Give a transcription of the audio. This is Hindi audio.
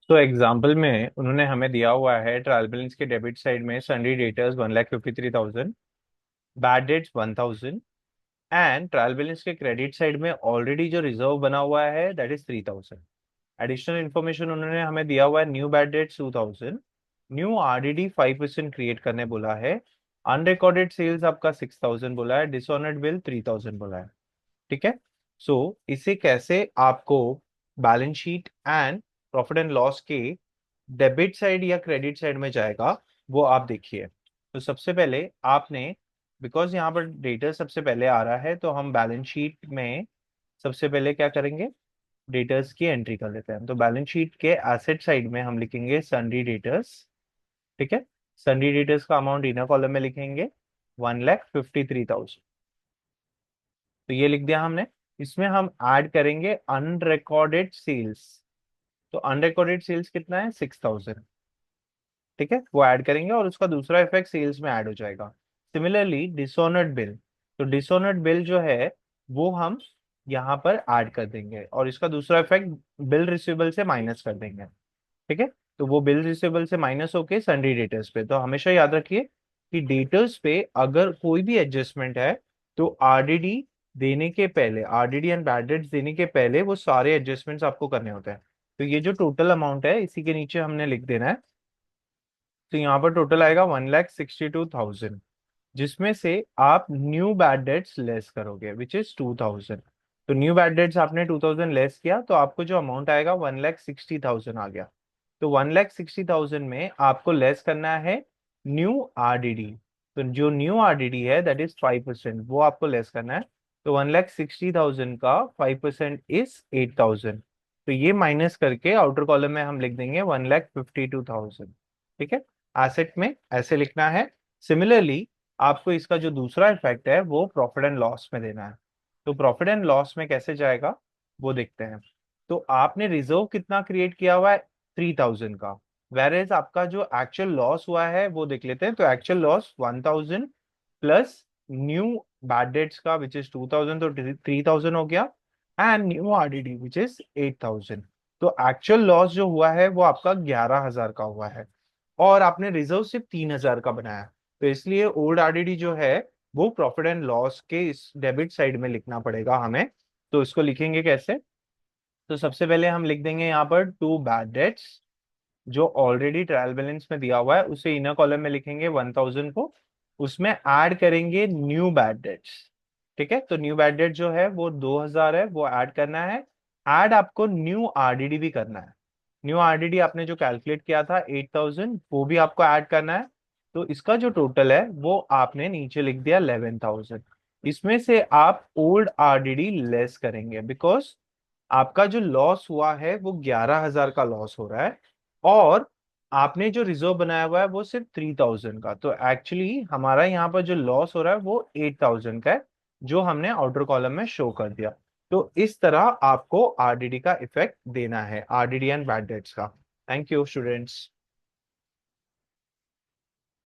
तो एग्जाम्पल में उन्होंने हमें दिया हुआ है ट्रायल बैलेंस के डेबिट साइड में सन्डी debtors 1,53,000, bad debts 1,000 and trial balance के क्रेडिट साइड में ऑलरेडी जो रिजर्व बना हुआ है दैट इज 3,000। एडिशनल इन्फॉर्मेशन उन्होंने हमें दिया हुआ है new bad debts 2,000, new RDD 5% create करने बोला है, अनरिकॉर्डेड सेल्स आपका 6,000 बोला है, डिसऑनर्ड बिल 3,000 बोला है। ठीक है। सो इसे कैसे आपको balance sheet and profit and loss के डेबिट साइड या क्रेडिट साइड में जाएगा वो आप देखिए। तो सबसे पहले आपने, बिकॉज यहाँ पर डेटा सबसे पहले आ रहा है तो हम बैलेंस शीट में सबसे पहले क्या करेंगे, डेटर्स की एंट्री कर लेते हैं। तो बैलेंस शीट के एसेट साइड में हम लिखेंगे सन्डी डेटर्स। ठीक है। सन्डी डेटर्स का अमाउंट इनर कॉलम में लिखेंगे 1,53,000। तो ये लिख दिया हमने। इसमें हम ऐड करेंगे अनरिकॉर्डेड सेल्स। तो अनरिकॉर्डेड सेल्स कितना है, 6,000। ठीक है, वो ऐड करेंगे और उसका दूसरा इफेक्ट सेल्स में ऐड हो जाएगा। सिमिलरली डिसऑनर्ड बिल, तो डिसऑनर्ड बिल जो है वो हम यहाँ पर ऐड कर देंगे और इसका दूसरा इफेक्ट बिल रिसीवेबल से माइनस कर देंगे। ठीक है। तो वो बिल रिसीवेबल से माइनस होके सन्डी डेटर्स पे। तो हमेशा याद रखिए कि डेटर्स पे अगर कोई भी एडजस्टमेंट है तो आरडीडी देने के पहले, आरडीडी एंड बैड डेट्स देने के पहले वो सारे एडजस्टमेंट्स आपको करने होते हैं। तो ये जो टोटल अमाउंट है इसी के नीचे हमने लिख देना है। तो यहाँ पर टोटल आएगा 1,62,000, जिसमें से आप न्यू बैड डेट्स लेस करोगे विच इज 2,000। तो न्यू बैड डेट्स आपने 2,000 लेस किया तो आपको जो अमाउंट आएगा 1,60,000 आ गया। तो 1,60,000 में आपको लेस करना है न्यू आरडीडी। तो जो न्यू आरडीडी है दैट इज 5%, वो आपको लेस करना है। तो 1,60,000 का 5% इज 8,000। तो ये माइनस करके आउटर कॉलम में हम लिख देंगे 1,52,000। ठीक है। एसेट में ऐसे लिखना है। सिमिलरली आपको इसका जो दूसरा इफेक्ट है वो प्रॉफिट एंड लॉस में देना है। तो प्रॉफिट एंड लॉस में कैसे जाएगा वो देखते हैं। तो आपने रिजर्व कितना क्रिएट किया हुआ है, 3,000 का। वेरेज आपका जो एक्चुअल लॉस हुआ है वो देख लेते हैं। तो actual loss 1,000 plus new bad debts का विच इज 2,000, तो 3,000 हो गया, and new RDD which is 8,000। तो एक्चुअल लॉस जो हुआ है वो आपका 11,000 का हुआ है और आपने रिजर्व सिर्फ 3,000 का बनाया। तो इसलिए ओल्ड आरडीडी जो है वो प्रॉफिट एंड लॉस के इस डेबिट साइड में लिखना पड़ेगा हमें। तो इसको लिखेंगे कैसे। तो सबसे पहले हम लिख देंगे यहाँ पर टू बैड डेट्स जो ऑलरेडी ट्रायल बैलेंस में दिया हुआ है उसे इनर कॉलम में लिखेंगे 1,000 को। उसमें ऐड करेंगे न्यू बैड डेट्स। ठीक है। तो न्यू बैड डेट जो है वो 2,000 है, वो ऐड करना है। ऐड आपको न्यू आरडीडी भी करना है। न्यू आरडीडी आपने जो कैलकुलेट किया था 8,000 वो भी आपको ऐड करना है। तो इसका जो टोटल है वो आपने नीचे लिख दिया 11,000। इसमें से आप ओल्ड आरडीडी लेस करेंगे बिकॉज आपका जो लॉस हुआ है वो 11,000 का लॉस हो रहा है और आपने जो रिजर्व बनाया हुआ है वो सिर्फ 3,000 का। तो एक्चुअली हमारा यहाँ पर जो लॉस हो रहा है वो 8,000 का है जो हमने आउटर कॉलम में शो कर दिया। तो इस तरह आपको आरडीडी का इफेक्ट देना है, आरडीडी एंड बैड डेट्स का। Thank you students.